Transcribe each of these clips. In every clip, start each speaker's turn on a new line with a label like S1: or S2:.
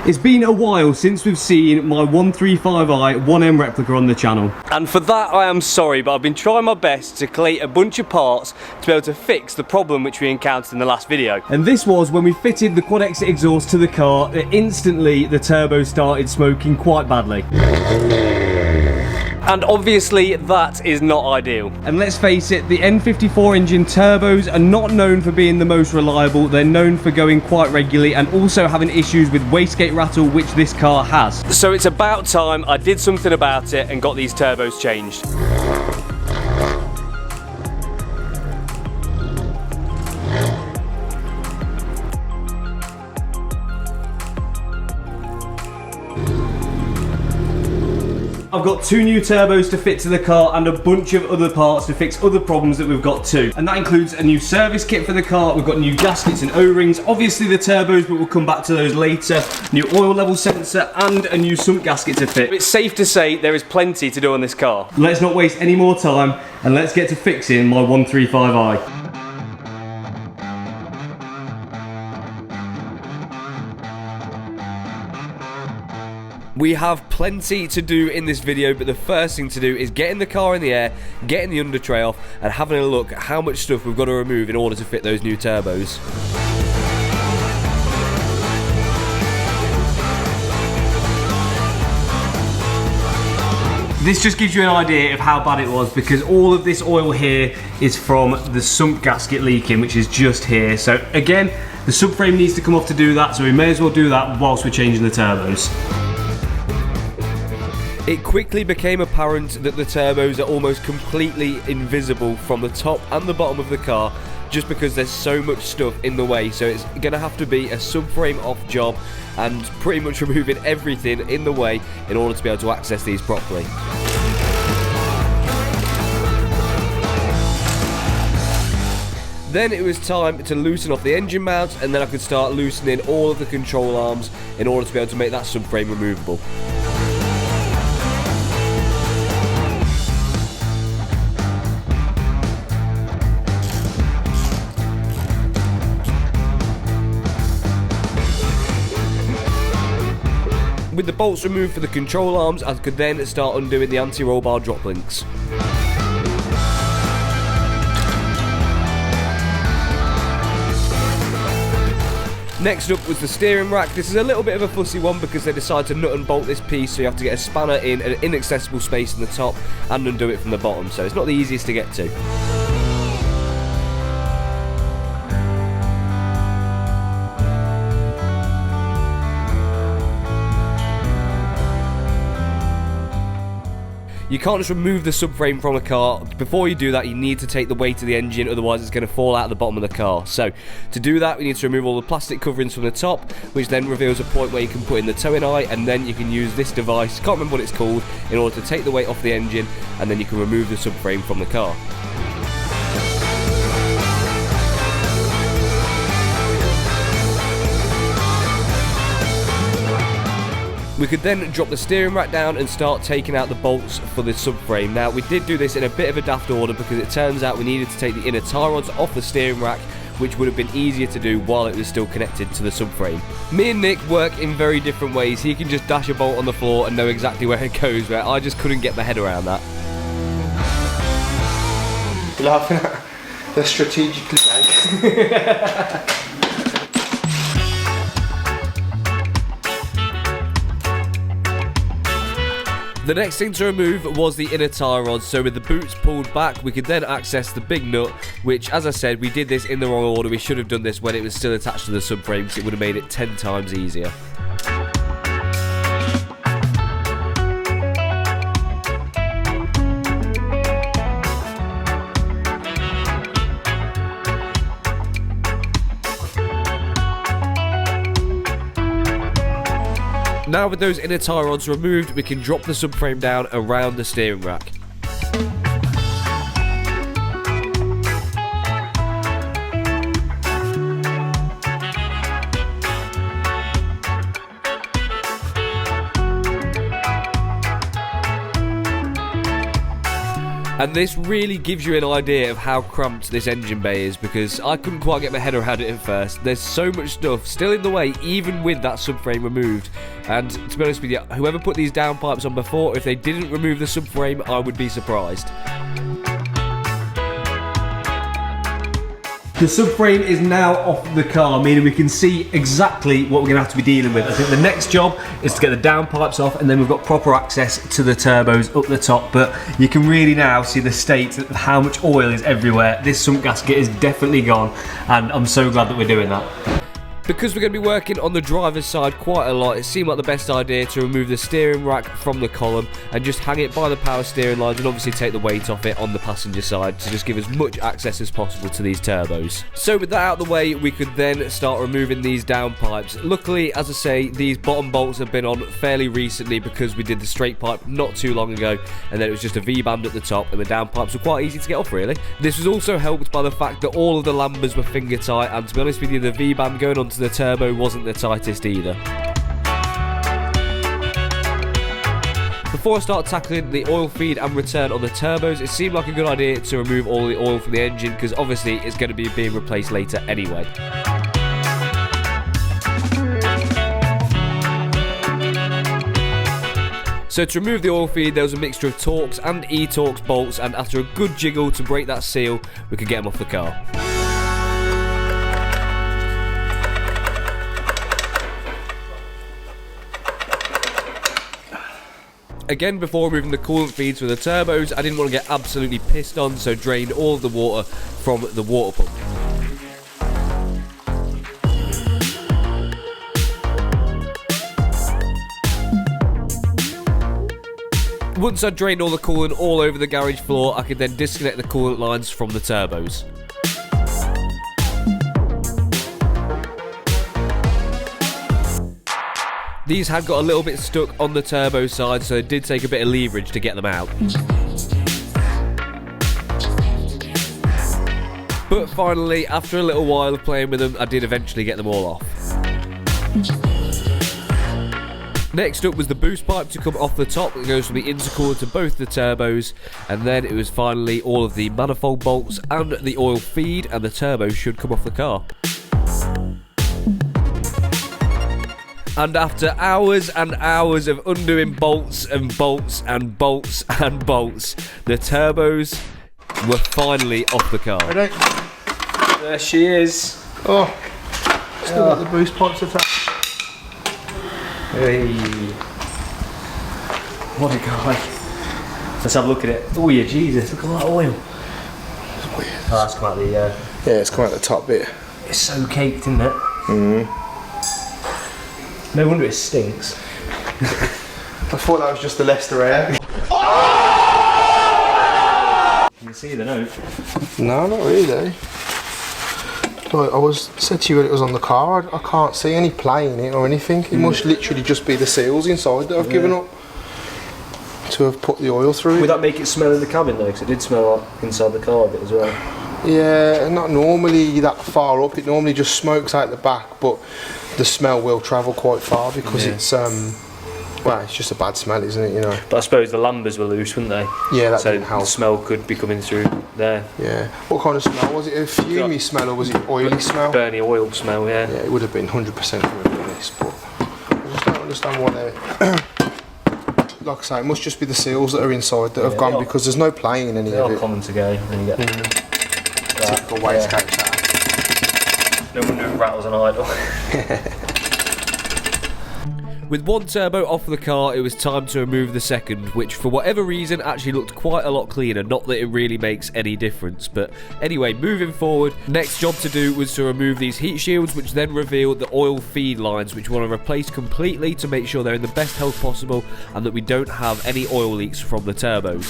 S1: It's been a while since we've seen my 135i 1M replica on the channel. And for that I am sorry, but I've been trying my best to collate a bunch of parts to be able to fix the problem which we encountered in the last video. And this was when we fitted the quad exit exhaust to the car, instantly the turbo started smoking quite badly. And obviously that is not ideal. And let's face it, the N54 engine turbos are not known for being the most reliable. They're known for going quite regularly and also having issues with wastegate rattle, which this car has. So it's about time I did something about it and got these turbos changed. I've got 2 new turbos to fit to the car and a bunch of other parts to fix other problems that we've got too. And that includes a new service kit for the car, we've got new gaskets and O-rings, obviously the turbos, but we'll come back to those later, new oil level sensor and a new sump gasket to fit. It's safe to say there is plenty to do on this car. Let's not waste any more time and let's get to fixing my 135i. We have plenty to do in this video, but the first thing to do is getting the car in the air, getting the under tray off, and having a look at how much stuff we've got to remove in order to fit those new turbos. This just gives you an idea of how bad it was, because all of this oil here is from the sump gasket leaking, which is just here. So again, the subframe needs to come off to do that, so we may as well do that whilst we're changing the turbos. It quickly became apparent that the turbos are almost completely invisible from the top and the bottom of the car, just because there's so much stuff in the way. So it's going to have to be a subframe off job and pretty much removing everything in the way in order to be able to access these properly. Then it was time to loosen off the engine mounts, and then I could start loosening all of the control arms in order to be able to make that subframe removable. With the bolts removed for the control arms, I could then start undoing the anti-roll bar drop links. Next up was the steering rack. This is a little bit of a fussy one because they decided to nut and bolt this piece, so you have to get a spanner in an inaccessible space in the top and undo it from the bottom, so it's not the easiest to get to. You can't just remove the subframe from a car. Before you do that, you need to take the weight of the engine, otherwise it's going to fall out of the bottom of the car. So, to do that, we need to remove all the plastic coverings from the top, which then reveals a point where you can put in the towing eye, and then you can use this device, can't remember what it's called, in order to take the weight off the engine, and then you can remove the subframe from the car. We could then drop the steering rack down and start taking out the bolts for the subframe. Now, we did do this in a bit of a daft order because it turns out we needed to take the inner tie rods off the steering rack, which would have been easier to do while it was still connected to the subframe. Me and Nick work in very different ways. He can just dash a bolt on the floor and know exactly where it goes, where I just couldn't get my head around that.
S2: You're laughing at the strategically bag.
S1: The next thing to remove was the inner tie rods, so with the boots pulled back we could then access the big nut, which, as I said, we did this in the wrong order. We should have done this when it was still attached to the subframe because it would have made it 10 times easier. Now with those inner tie rods removed, we can drop the subframe down around the steering rack.
S3: And this really gives you an idea of how cramped this engine bay is, because I couldn't quite get my head around it at first. There's so much stuff still in the way, even with that subframe removed. And to be honest with you, whoever put these downpipes on before, if they didn't remove the subframe, I would be surprised.
S1: The subframe is now off the car, meaning we can see exactly what we're going to have to be dealing with. I think the next job is to get the downpipes off, and then we've got proper access to the turbos up the top. But you can really now see the state of how much oil is everywhere. This sump gasket is definitely gone, and I'm so glad that we're doing that.
S3: Because we're going to be working on the driver's side quite a lot, it seemed like the best idea to remove the steering rack from the column and just hang it by the power steering lines, and obviously take the weight off it on the passenger side to just give as much access as possible to these turbos. So with that out of the way, we could then start removing these downpipes. Luckily, as I say, these bottom bolts have been on fairly recently because we did the straight pipe not too long ago, and then it was just a V-band at the top, and the downpipes were quite easy to get off, really. This was also helped by the fact that all of the lambers were finger tight, and to be honest with you, the V-band going onto the turbo wasn't the tightest either. Before I start tackling the oil feed and return on the turbos, it seemed like a good idea to remove all the oil from the engine, because obviously it's going to be being replaced later anyway. So to remove the oil feed, there was a mixture of Torx and E-Torx bolts, and after a good jiggle to break that seal, we could get them off the car. Again, before removing the coolant feeds for the turbos, I didn't want to get absolutely pissed on, so drained all of the water from the water pump. Once I drained all the coolant all over the garage floor, I could then disconnect the coolant lines from the turbos. These had got a little bit stuck on the turbo side, so it did take a bit of leverage to get them out. But finally, after a little while of playing with them, I did eventually get them all off. Next up was the boost pipe to come off the top that goes from the intercooler to both the turbos, and then it was finally all of the manifold bolts and the oil feed, and the turbos should come off the car. And after hours and hours of undoing bolts and bolts and bolts and bolts, the turbos were finally off the car.
S2: Ready?
S1: There she is.
S2: Oh, still got the boost pipes attached.
S1: Hey. What a guy. Let's have a look at it. Oh yeah, Jesus, look at all that oil.
S2: It's weird.
S1: Oh, that's come out the...
S2: Yeah, it's come out the top bit.
S1: It's so caked, isn't it?
S2: Mm.
S1: No wonder it stinks.
S2: I thought that was just the Leicester air.
S1: You can see the note.
S2: No, not really. Like I said to you when it was on the car, I can't see any play in it or anything. It must literally just be the seals inside that I've given up to have put the oil through.
S1: Would that make it smell in the cabin though? Because it did smell like inside the car a bit as well.
S2: Yeah, not normally that far up. It normally just smokes out the back, but the smell will travel quite far because it's well, it's just a bad smell, isn't it? You know.
S1: But I suppose the lambers were loose, wouldn't they?
S2: Yeah, that
S1: so
S2: didn't help.
S1: The smell could be coming through there.
S2: Yeah. What kind of smell was it? A fumey smell or was it oily smell?
S1: Burny oil smell, yeah.
S2: Yeah, it would have been 100% from this, but I just don't understand why they're. Like I say, it must just be the seals that are inside that have gone because there's no play in any
S1: They
S2: of
S1: are
S2: it.
S1: common to go when you get
S2: Typical wastegate chat.
S1: No wonder it rattles an idle.
S3: With one turbo off the car, it was time to remove the second, which for whatever reason actually looked quite a lot cleaner. Not that it really makes any difference, but anyway, moving forward, next job to do was to remove these heat shields, which then revealed the oil feed lines, which we want to replace completely to make sure they're in the best health possible and that we don't have any oil leaks from the turbos.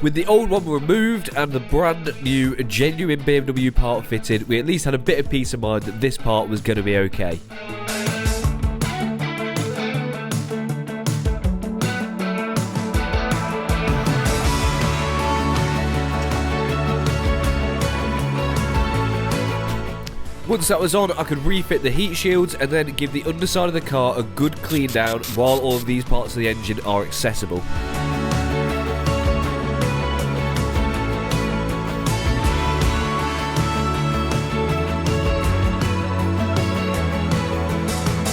S3: With the old one removed and the brand new genuine BMW part fitted, we at least had a bit of peace of mind that this part was going to be okay. Once that was on, I could refit the heat shields and then give the underside of the car a good clean down while all of these parts of the engine are accessible.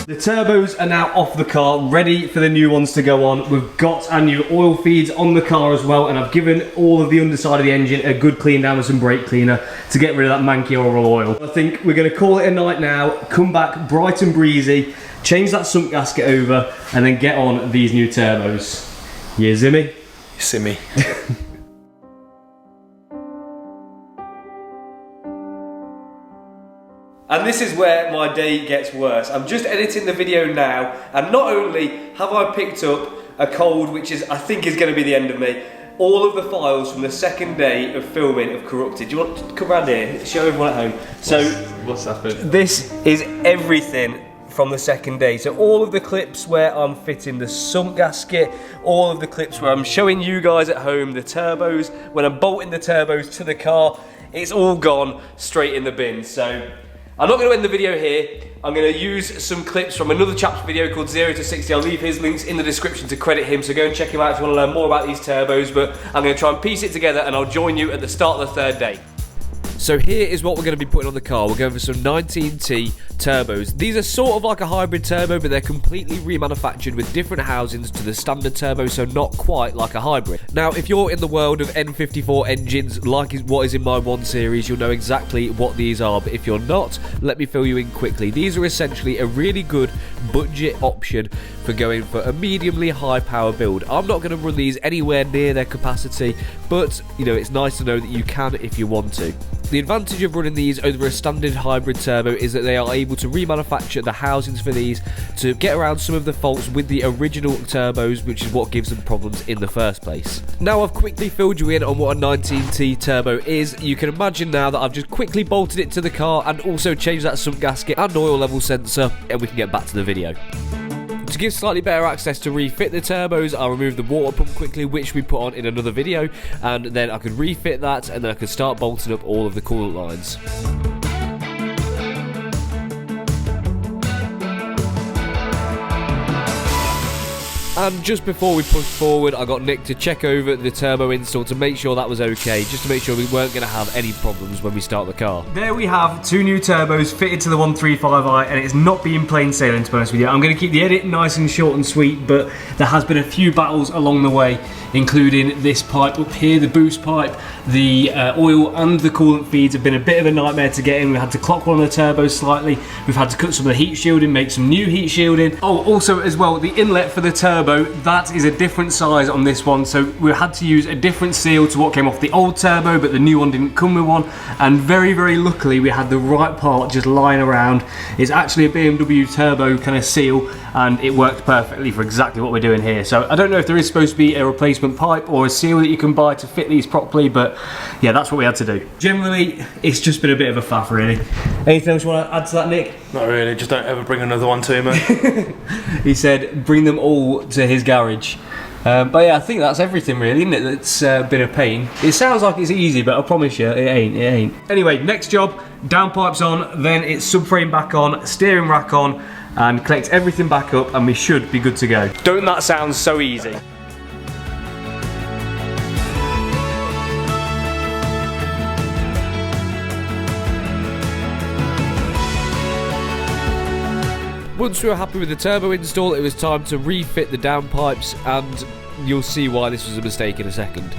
S1: The turbos are now off the car, ready for the new ones to go on. We've got our new oil feeds on the car as well, and I've given all of the underside of the engine a good clean down with some brake cleaner to get rid of that manky oil. I think we're going to call it a night now, come back bright and breezy, change that sump gasket over, and then get on these new turbos. Yeah, Zimmy?
S2: Simmy.
S1: And this is where my day gets worse. I'm just editing the video now, and not only have I picked up a cold, which is I think is going to be the end of me, all of the files from the second day of filming have corrupted. Do you want to come around here, show everyone at home? So
S2: What's happened?
S1: this is everything from the second day. So all of the clips where I'm fitting the sump gasket, all of the clips where I'm showing you guys at home the turbos, when I'm bolting the turbos to the car, it's all gone straight in the bin. So I'm not going to end the video here. I'm going to use some clips from another chap's video called 0 to 60. I'll leave his links in the description to credit him, so go and check him out if you want to learn more about these turbos, but I'm going to try and piece it together and I'll join you at the start of the third day.
S3: So here is what we're going to be putting on the car. We're going for some 19T turbos. These are sort of like a hybrid turbo, but they're completely remanufactured with different housings to the standard turbo, so not quite like a hybrid. Now, if you're in the world of N54 engines, like what is in my 1 series, you'll know exactly what these are, but if you're not, let me fill you in quickly. These are essentially a really good budget option for going for a mediumly high power build. I'm not going to run these anywhere near their capacity, but you know, it's nice to know that you can if you want to. The advantage of running these over a standard hybrid turbo is that they are able to remanufacture the housings for these to get around some of the faults with the original turbos, which is what gives them problems in the first place. Now I've quickly filled you in on what a 19T turbo is. You can imagine now that I've just quickly bolted it to the car and also changed that sump gasket and oil level sensor, and we can get back to the video. To give slightly better access to refit the turbos, I'll remove the water pump quickly, which we put on in another video, and then I could refit that, and then I could start bolting up all of the coolant lines. And just before we push forward, I got Nick to check over the turbo install to make sure that was okay, just to make sure we weren't going to have any problems when we start the car.
S1: There we have 2 new turbos fitted to the 135i, and it's not been plain sailing, to be honest with you. I'm going to keep the edit nice and short and sweet, but there has been a few battles along the way, including this pipe up here, the boost pipe. The oil and the coolant feeds have been a bit of a nightmare to get in. We had to clock one of the turbos slightly. We've had to cut some of the heat shielding, make some new heat shielding. Oh, also as well, the inlet for the turbo, that is a different size on this one, so we had to use a different seal to what came off the old turbo, but the new one didn't come with one, and very, very luckily we had the right part just lying around. It's actually a BMW turbo kind of seal, and it worked perfectly for exactly what we're doing here. So I don't know if there is supposed to be a replacement pipe or a seal that you can buy to fit these properly, but yeah, that's what we had to do. Generally, it's just been a bit of a faff, really. Anything else you want to add to that, Nick?
S2: Not really, just don't ever bring another one to me.
S1: He said bring them all to his garage. But yeah, I think that's everything really, isn't it? That's been a pain. It sounds like it's easy, but I promise you, it ain't. Anyway, next job, downpipes on, then it's subframe back on, steering rack on, and collect everything back up, and we should be good to go. Don't that sound so easy?
S3: Once we were happy with the turbo install, it was time to refit the downpipes, and you'll see why this was a mistake in a second.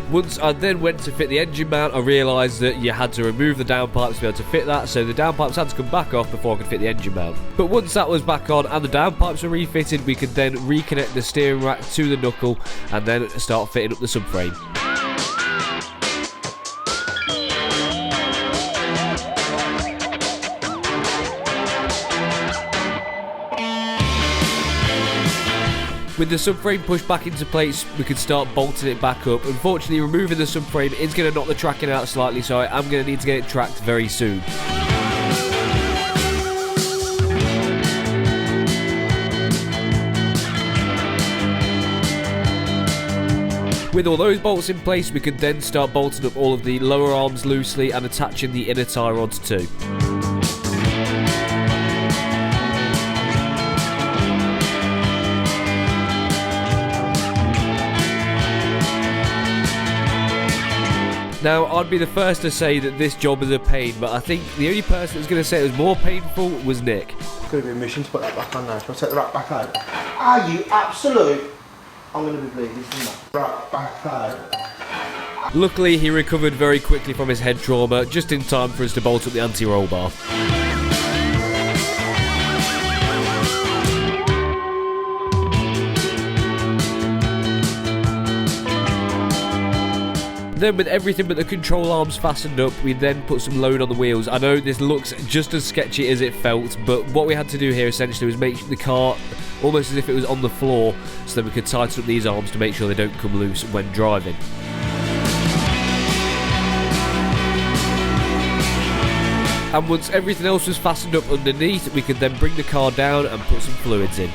S3: Once I then went to fit the engine mount, I realised that you had to remove the downpipes to be able to fit that, so the downpipes had to come back off before I could fit the engine mount. But once that was back on and the downpipes were refitted, we could then reconnect the steering rack to the knuckle and then start fitting up the subframe. With the subframe pushed back into place, we could start bolting it back up. Unfortunately, removing the subframe is going to knock the tracking out slightly, so I am going to need to get it tracked very soon. With all those bolts in place, we could then start bolting up all of the lower arms loosely and attaching the inner tie rods too. Now, I'd be the first to say that this job is a pain, but I think the only person that was going to say it was more painful was Nick.
S2: It's going to be a mission to put that back on now. Shall I take the rack back out? Are you absolute? I'm going to be bleeding from that. Rack back out.
S3: Luckily, he recovered very quickly from his head trauma, just in time for us to bolt up the anti-roll bar. Then with everything but the control arms fastened up, we then put some load on the wheels. I know this looks just as sketchy as it felt, but what we had to do here essentially was make the car almost as if it was on the floor, so that we could tighten up these arms to make sure they don't come loose when driving. And once everything else was fastened up underneath, we could then bring the car down and put some fluids in.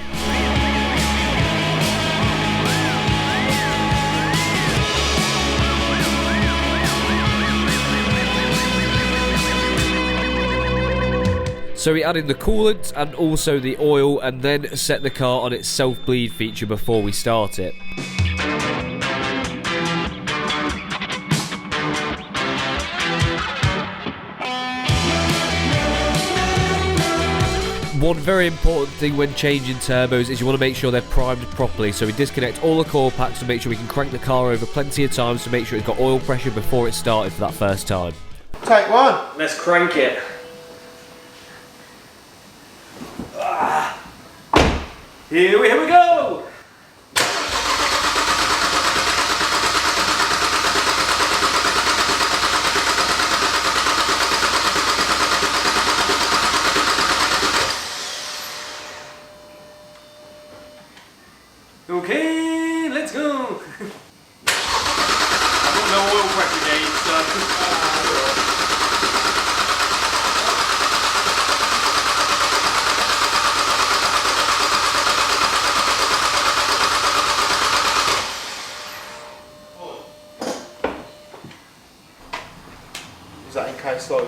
S3: So we added the coolant and also the oil, and then set the car on its self-bleed feature before we start it. One very important thing when changing turbos is you want to make sure they're primed properly, so we disconnect all the coil packs to make sure we can crank the car over plenty of times to make sure it's got oil pressure before it started for that first time.
S2: Take one.
S1: Let's crank it. Here we go! Okay, let's go! I've got no oil pressure gauge, so...
S2: Is that in case, like...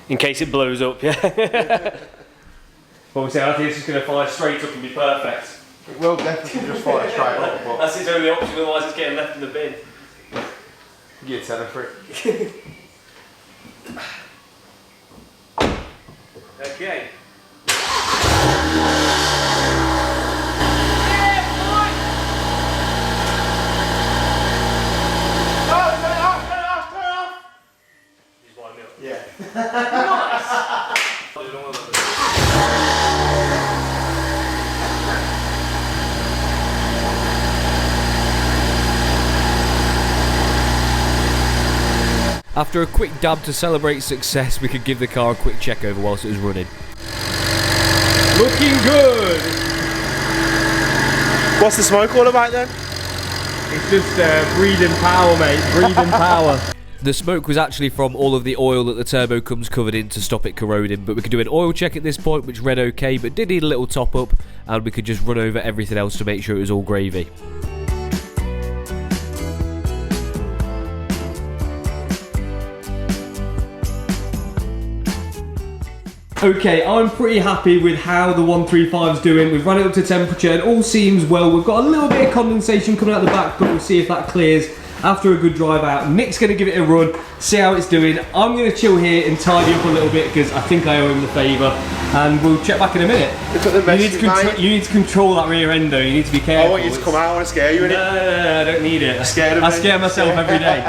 S1: In case it blows up, yeah. Well, we say, I think it's just going to fire straight up and be perfect.
S2: It will definitely just fire straight up, but...
S1: That's its only option, otherwise it's getting left in the bin.
S2: Get a tenner for it.
S1: Okay.
S2: Yeah.
S3: After a quick dab to celebrate success, we could give the car a quick check over whilst it was running.
S1: Looking good!
S2: What's the smoke all about then?
S1: It's just breathing power, mate. Breathing power.
S3: The smoke was actually from all of the oil that the turbo comes covered in to stop it corroding, but we could do an oil check at this point, which read okay, but did need a little top up, and we could just run over everything else to make sure it was all gravy.
S1: Okay, I'm pretty happy with how the 135 is doing. We've run it up to temperature and all seems well. We've got a little bit of condensation coming out the back, but we'll see if that clears after a good drive out. Nick's going to give it a run, see how it's doing. I'm going to chill here and tidy up a little bit because I think I owe him the favour, and we'll check back in a minute.
S2: Look at the mess,
S1: you need to control that rear end though, you need to be careful.
S2: I want you to come out, I want to scare you in it.
S1: No, I don't need it.
S2: I'm scared of
S1: I
S2: me.
S1: scare myself every day.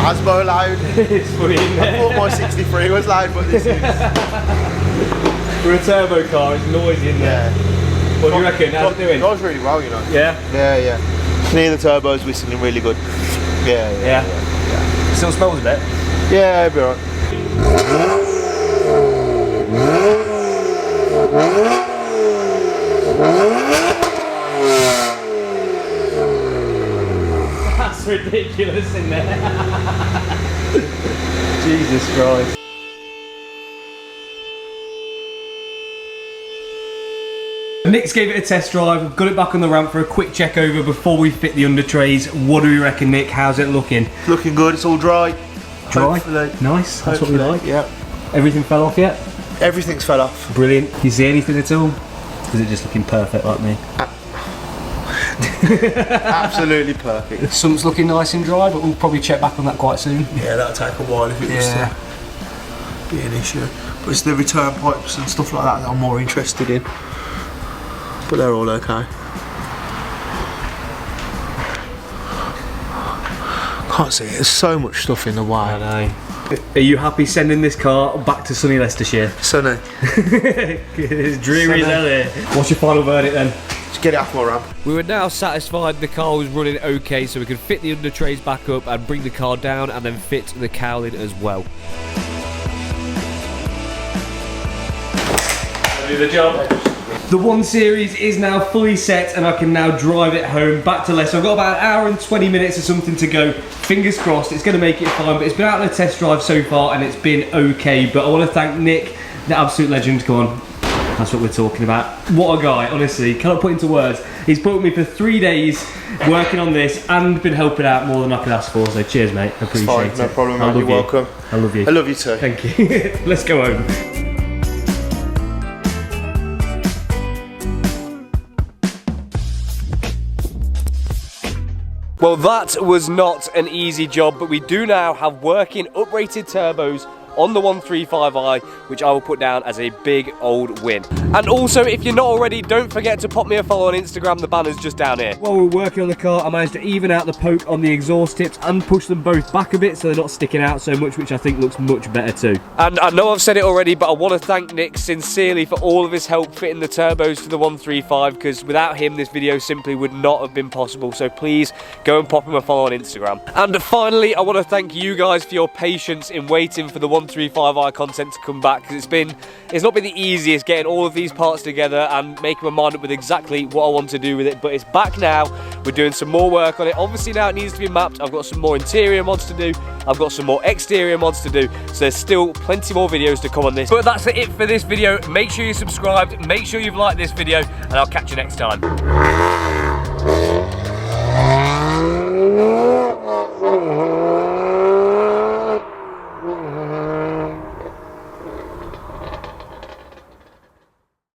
S2: Asbo loud.
S1: It's funny, isn't it?
S2: I thought my 63 was loud, but this is...
S1: For a turbo car, it's noisy in there.
S2: Yeah.
S1: What do you reckon? How's it doing?
S2: Drives really well, you know.
S1: Yeah?
S2: Yeah, yeah. Near the turbo's whistling really good. Yeah.
S1: Still smells a bit.
S2: Yeah, it'll be alright.
S1: That's ridiculous in there. Jesus Christ. Nick's gave it a test drive. We've got it back on the ramp for a quick check over before we fit the under trays. What do we reckon, Nick? How's it looking?
S2: Looking good, it's all dry.
S1: Dry?
S2: Hopefully.
S1: Nice, that's what we like.
S2: Yeah.
S1: Everything fell off yet?
S2: Everything's fell off.
S1: Brilliant. Can you see anything at all? Is it just looking perfect like me?
S2: Absolutely perfect.
S1: Sump's looking nice and dry, but we'll probably check back on that quite soon.
S2: Yeah, that'll take a while if it was to be an issue. But it's the return pipes and stuff like that I'm more interested in. But they're all okay. Can't see it, there's so much stuff in the way.
S1: I know. Are you happy sending this car back to sunny Leicestershire?
S2: Sunny.
S1: It's dreary as hell here. What's your final verdict then?
S2: Just get it off my ramp.
S3: We were now satisfied the car was running okay, so we could fit the under trays back up and bring the car down and then fit the cowling as well.
S1: Do the job. The 1 Series is now fully set and I can now drive it home back to Leicester. I've got about an hour and 20 minutes or something to go. Fingers crossed it's going to make it fine, but it's been out on a test drive so far and it's been okay. But I want to thank Nick, the absolute legend. Come on, that's what we're talking about. What a guy, honestly, cannot put into words. He's put with me for 3 days working on this and been helping out more than I could ask for, so cheers mate, I appreciate it.
S2: No problem, man. You're welcome.
S1: I love you.
S2: I love you too.
S1: Thank you. Let's go home. Well, that was not an easy job, but we do now have working uprated turbos on the 135i, which I will put down as a big old win. And also, if you're not already, don't forget to pop me a follow on Instagram. The banner's just down here. While we were working on the car, I managed to even out the poke on the exhaust tips and push them both back a bit so they're not sticking out so much, which I think looks much better too. And I know I've said it already, but I want to thank Nick sincerely for all of his help fitting the turbos to the 135, because without him this video simply would not have been possible. So please go and pop him a follow on Instagram. And finally, I want to thank you guys for your patience in waiting for the 135i content to come back, because it's not been the easiest getting all of these parts together and making my mind up with exactly what I want to do with it, but it's back now. We're doing some more work on it. Obviously now it needs to be mapped. I've got some more interior mods to do, I've got some more exterior mods to do, so there's still plenty more videos to come on this. But that's it for this video. Make sure you're subscribed, make sure you've liked this video, and I'll catch you next time.